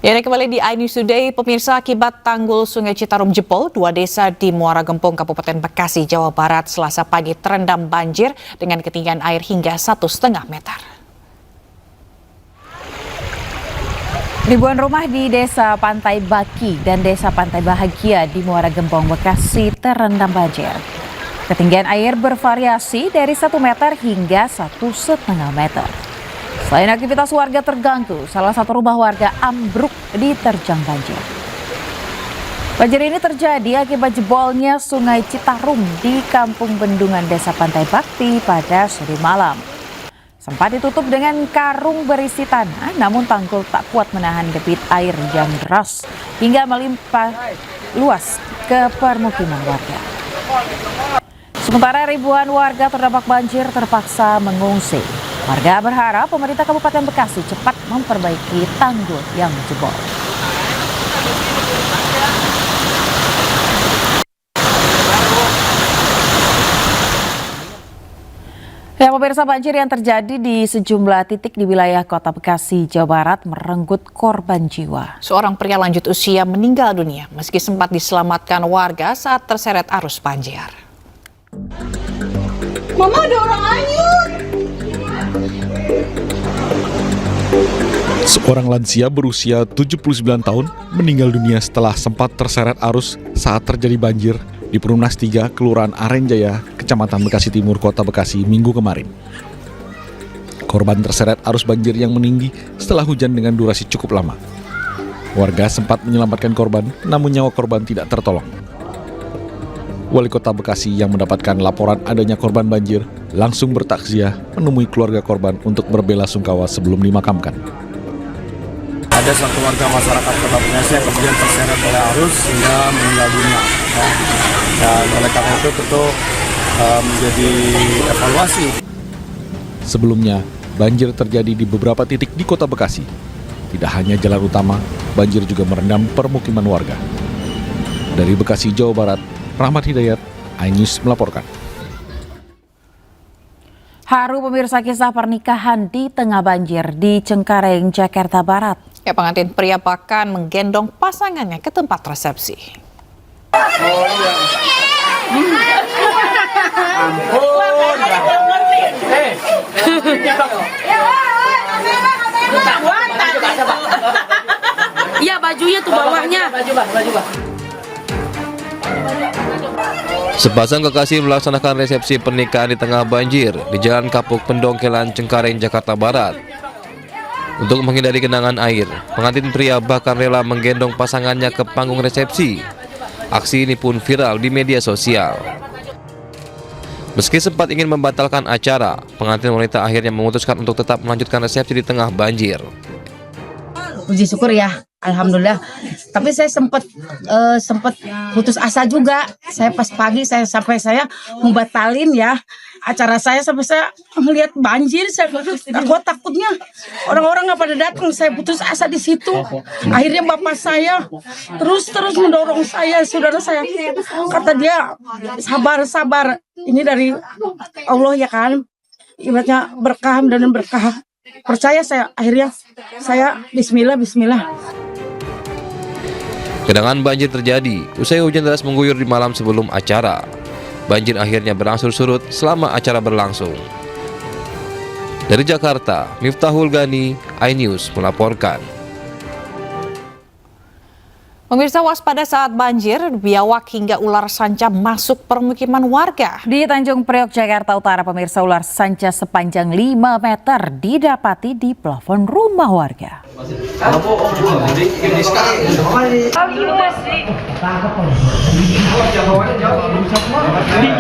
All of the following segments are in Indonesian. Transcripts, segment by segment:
Ya, kembali di iNews Today, pemirsa, akibat tanggul Sungai Citarum jebol, 2 desa di Muara Gembong, Kabupaten Bekasi, Jawa Barat, Selasa pagi terendam banjir dengan ketinggian air hingga 1,5 meter. Ribuan rumah di Desa Pantai Baki dan Desa Pantai Bahagia di Muara Gembong, Bekasi terendam banjir. Ketinggian air bervariasi dari 1 meter hingga 1,5 meter. Selain aktivitas warga terganggu, salah satu rumah warga ambruk diterjang banjir. Banjir ini terjadi akibat jebolnya Sungai Citarum di Kampung Bendungan Desa Pantai Bakti pada Senin malam. Sempat ditutup dengan karung berisi tanah, namun tanggul tak kuat menahan debit air yang deras hingga melimpah luas ke permukiman warga. Sementara ribuan warga terdampak banjir terpaksa mengungsi. Warga berharap pemerintah Kabupaten Bekasi cepat memperbaiki tanggul yang jebol. Ya, pemirsa, banjir yang terjadi di sejumlah titik di wilayah Kota Bekasi, Jawa Barat merenggut korban jiwa. Seorang pria lanjut usia meninggal dunia meski sempat diselamatkan warga saat terseret arus banjir. Mama, ada orang hanyut. Seorang lansia berusia 79 tahun meninggal dunia setelah sempat terseret arus saat terjadi banjir di Perumnas 3, Kelurahan Arenjaya, Kecamatan Bekasi Timur, Kota Bekasi, Minggu kemarin. Korban terseret arus banjir yang meninggi setelah hujan dengan durasi cukup lama. Warga sempat menyelamatkan korban, namun nyawa korban tidak tertolong. Wali Kota Bekasi yang mendapatkan laporan adanya korban banjir langsung bertakziah menemui keluarga korban untuk berbelasungkawa sebelum dimakamkan. Ada satu warga masyarakat Kota Bekasi yang kemudian terseret oleh arus sehingga meninggal dunia. Dan oleh karena itu tentu menjadi evaluasi. Sebelumnya, banjir terjadi di beberapa titik di Kota Bekasi. Tidak hanya jalan utama, banjir juga merendam permukiman warga. Dari Bekasi, Jawa Barat, Rahmat Hidayat, iNews melaporkan. Haru pemirsa, kisah pernikahan di tengah banjir di Cengkareng, Jakarta Barat. Ya, pengantin pria bahkan menggendong pasangannya ke tempat resepsi. Iya, bajunya tuh bawahnya. Sepasang kekasih melaksanakan resepsi pernikahan di tengah banjir di Jalan Kapuk Pendongkelan, Cengkareng, Jakarta Barat. Untuk menghindari genangan air, pengantin pria bahkan rela menggendong pasangannya ke panggung resepsi. Aksi ini pun viral di media sosial. Meski sempat ingin membatalkan acara, pengantin wanita akhirnya memutuskan untuk tetap melanjutkan resepsi di tengah banjir. Puji syukur ya, alhamdulillah. Tapi saya sempat putus asa juga. Saya pas pagi saya membatalin ya acara saya sampai saya melihat banjir. Saya takutnya orang-orang nggak pada datang. Saya putus asa di situ. Akhirnya bapak saya terus mendorong saya, saudara saya. Kata dia, sabar. Ini dari Allah ya kan. Ibaratnya berkah dan berkah. Percaya saya, akhirnya saya bismillah. Genangan banjir terjadi usai hujan deras mengguyur di malam sebelum acara. Banjir akhirnya berangsur surut selama acara berlangsung. Dari Jakarta, Miftahul Gani, iNews melaporkan. Pemirsa, waspada saat banjir, biawak hingga ular sanca masuk permukiman warga. Di Tanjung Priok, Jakarta Utara, pemirsa, ular sanca sepanjang 5 meter didapati di plafon rumah warga.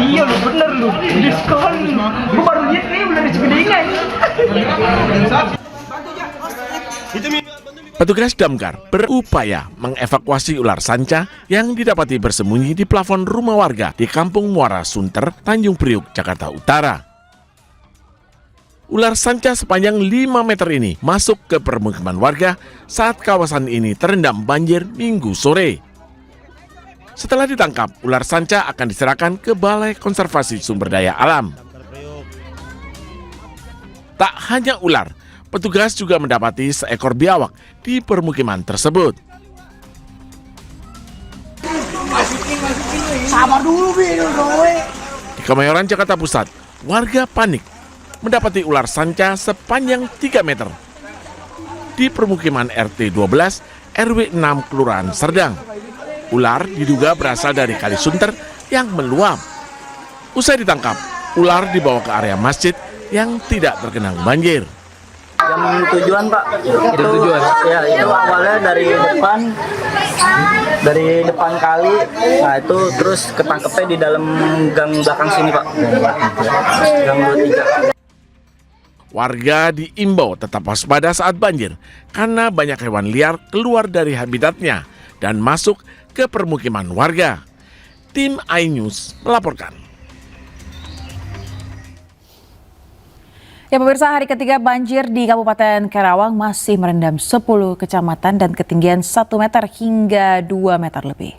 Iya lu bener lu, di sekolah lu baru lihat nih udah dicegedengan. Petugas damkar berupaya mengevakuasi ular sanca yang didapati bersembunyi di plafon rumah warga di Kampung Muara Sunter, Tanjung Priok, Jakarta Utara. Ular sanca sepanjang 5 meter ini masuk ke permukiman warga saat kawasan ini terendam banjir Minggu sore. Setelah ditangkap, ular sanca akan diserahkan ke Balai Konservasi Sumber Daya Alam. Tak hanya ular, Petugas juga mendapati seekor biawak di permukiman tersebut. Di Kemayoran, Jakarta Pusat, warga panik mendapati ular sanca sepanjang 3 meter di permukiman RT 12 RW 6 Kelurahan Serdang. Ular diduga berasal dari kali sunter yang meluap. Usai ditangkap, ular dibawa ke area masjid yang tidak tergenang banjir. Jam tujuan Pak, itu ya itu awalnya dari depan kali, nah itu terus ketangkepnya di dalam gang belakang sini Pak, gang 23. Warga diimbau tetap waspada saat banjir karena banyak hewan liar keluar dari habitatnya dan masuk ke permukiman warga. Tim iNews melaporkan. Ya pemirsa, hari ketiga banjir di Kabupaten Karawang masih merendam 10 kecamatan dan ketinggian 1 meter hingga 2 meter lebih.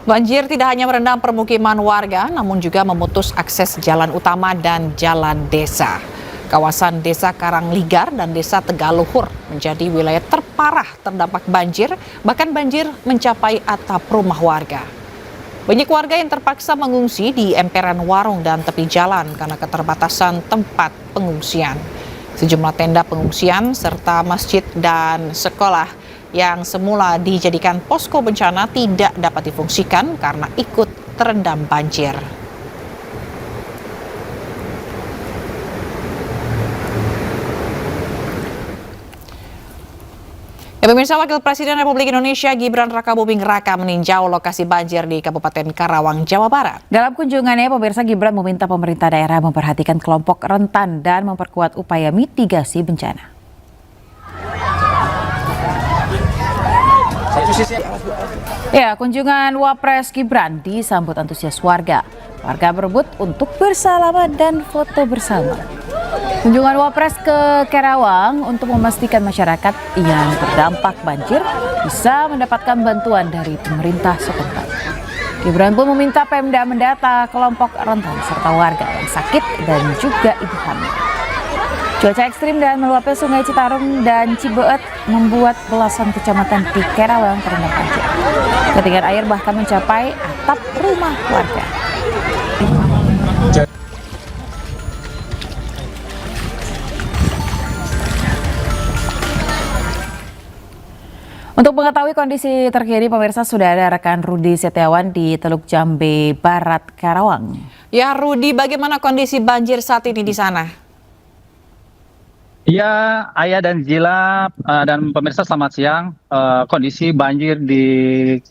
Banjir tidak hanya merendam permukiman warga, namun juga memutus akses jalan utama dan jalan desa. Kawasan Desa Karangligar dan Desa Tegaluhur menjadi wilayah terparah terdampak banjir, bahkan banjir mencapai atap rumah warga. Banyak warga yang terpaksa mengungsi di emperan warung dan tepi jalan karena keterbatasan tempat pengungsian. Sejumlah tenda pengungsian serta masjid dan sekolah yang semula dijadikan posko bencana tidak dapat difungsikan karena ikut terendam banjir. Ya, pemirsa, Wakil Presiden Republik Indonesia Gibran Rakabuming Raka meninjau lokasi banjir di Kabupaten Karawang, Jawa Barat. Dalam kunjungannya, pemirsa, Gibran meminta pemerintah daerah memperhatikan kelompok rentan dan memperkuat upaya mitigasi bencana. Ya, kunjungan Wapres Gibran disambut antusias warga. Warga berebut untuk bersalaman dan foto bersama. Kunjungan Wapres ke Karawang untuk memastikan masyarakat yang terdampak banjir bisa mendapatkan bantuan dari pemerintah setempat. Gibran pun meminta Pemda mendata kelompok rentan serta warga yang sakit dan juga ibu hamil. Cuaca ekstrim dan meluapnya Sungai Citarum dan Cibeet membuat belasan kecamatan di Karawang terendam banjir. Ketinggian air bahkan mencapai atap rumah warga. Untuk mengetahui kondisi terkini, pemirsa, sudah ada rekan Rudi Setiawan di Teluk Jambe Barat, Karawang. Ya, Rudi, bagaimana kondisi banjir saat ini di sana? Ya, Ayah dan Zila dan pemirsa, selamat siang. Kondisi banjir di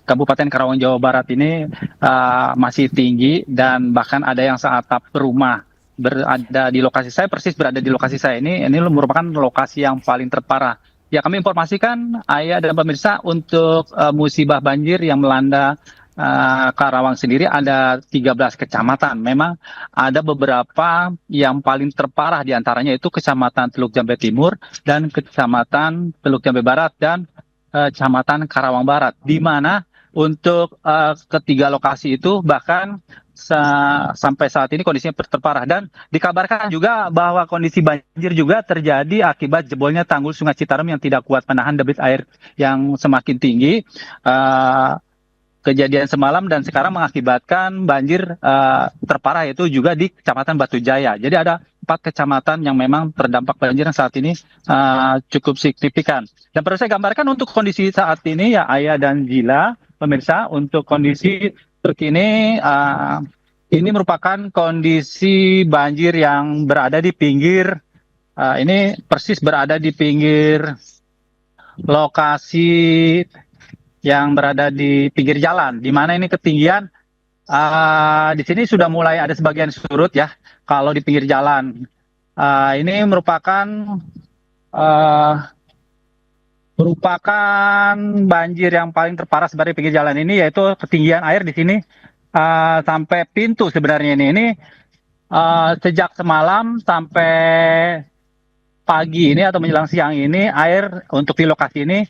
Kabupaten Karawang, Jawa Barat ini masih tinggi dan bahkan ada yang seatap rumah berada di lokasi saya, persis berada di lokasi saya ini merupakan lokasi yang paling terparah. Ya, kami informasikan Ayah dan pemirsa untuk musibah banjir yang melanda Karawang sendiri ada 13 kecamatan. Memang ada beberapa yang paling terparah diantaranya itu Kecamatan Teluk Jambe Timur dan Kecamatan Teluk Jambe Barat dan Kecamatan Karawang Barat. Di mana untuk ketiga lokasi itu bahkan sampai saat ini kondisinya terparah, dan dikabarkan juga bahwa kondisi banjir juga terjadi akibat jebolnya tanggul Sungai Citarum yang tidak kuat menahan debit air yang semakin tinggi. Kejadian semalam dan sekarang mengakibatkan banjir terparah yaitu juga di Kecamatan Batu Jaya. Jadi ada 4 kecamatan yang memang terdampak banjir yang saat ini cukup signifikan. Dan perlu saya gambarkan untuk kondisi saat ini ya Ayah dan Zila, pemirsa, untuk kondisi terkini ini merupakan kondisi banjir yang berada di pinggir, ini persis berada di pinggir lokasi yang berada di pinggir jalan, di mana ini ketinggian di sini sudah mulai ada sebagian surut ya. Kalau di pinggir jalan ini merupakan banjir yang paling terparah sebenarnya di pinggir jalan ini, yaitu ketinggian air di sini sampai pintu sebenarnya ini sejak semalam sampai pagi ini atau menjelang siang ini air untuk di lokasi ini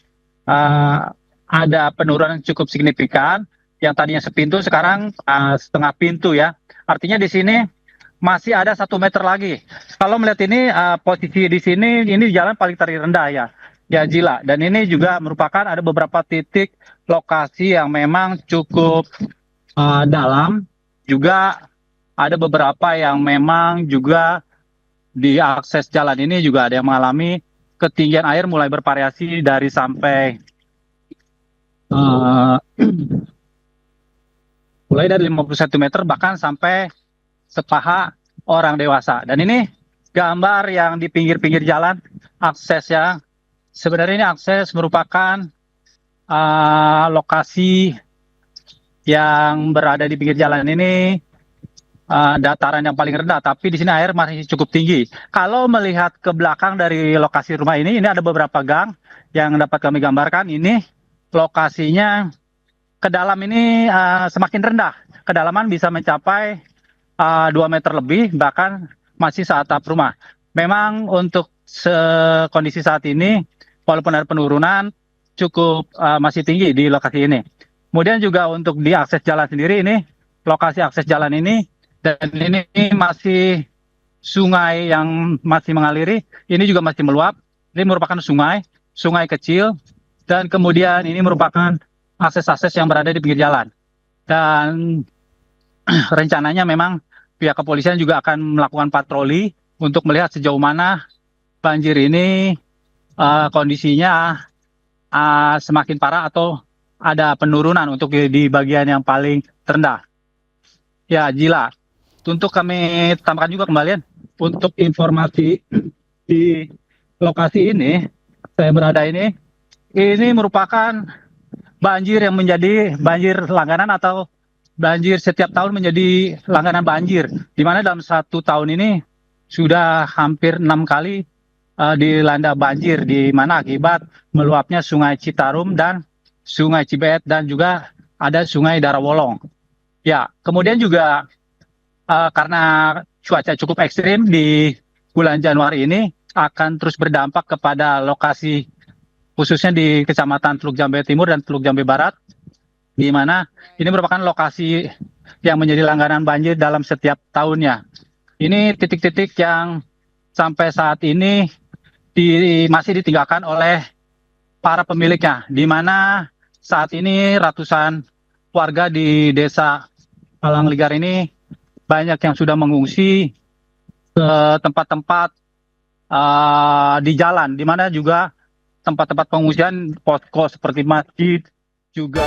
ada penurunan cukup signifikan. Yang tadinya sepintu sekarang setengah pintu ya. Artinya di sini masih ada 1 meter lagi. Kalau melihat ini posisi di sini, ini jalan paling terendah ya Jila. Dan ini juga merupakan ada beberapa titik lokasi yang memang cukup dalam. Juga ada beberapa yang memang juga di akses jalan ini juga ada yang mengalami ketinggian air mulai bervariasi dari sampai mulai dari 51 meter bahkan sampai sepaha orang dewasa. Dan ini gambar yang di pinggir-pinggir jalan aksesnya. Sebenarnya ini akses merupakan lokasi yang berada di pinggir jalan ini dataran yang paling rendah, tapi di sini air masih cukup tinggi. Kalau melihat ke belakang dari lokasi rumah ini ada beberapa gang yang dapat kami gambarkan. Ini lokasinya ke dalam ini semakin rendah. Kedalaman bisa mencapai 2 meter lebih, bahkan masih seatap rumah. Memang untuk kondisi saat ini, walaupun ada penurunan, cukup masih tinggi di lokasi ini. Kemudian juga untuk di akses jalan sendiri ini, lokasi akses jalan ini, dan ini masih sungai yang masih mengaliri, ini juga masih meluap. Ini merupakan sungai kecil, dan kemudian ini merupakan akses-akses yang berada di pinggir jalan. Dan rencananya memang pihak kepolisian juga akan melakukan patroli untuk melihat sejauh mana banjir ini kondisinya semakin parah atau ada penurunan untuk di bagian yang paling terendah. Ya, Jila. Untuk kami tambahkan juga kembalian untuk informasi di lokasi ini, saya berada ini merupakan banjir yang menjadi banjir langganan atau banjir setiap tahun menjadi langganan banjir, di mana dalam 1 tahun ini sudah hampir 6 kali dilanda banjir, di mana akibat meluapnya Sungai Citarum dan Sungai Cibeet dan juga ada Sungai Darawolong. Ya, kemudian juga karena cuaca cukup ekstrim di bulan Januari ini akan terus berdampak kepada lokasi khususnya di Kecamatan Teluk Jambe Timur dan Teluk Jambe Barat, di mana ini merupakan lokasi yang menjadi langganan banjir dalam setiap tahunnya. Ini titik-titik yang sampai saat ini masih ditinggalkan oleh para pemiliknya, di mana saat ini ratusan warga di Desa Palangligar ini banyak yang sudah mengungsi ke tempat-tempat di jalan, di mana juga tempat-tempat pengungsian posko seperti masjid juga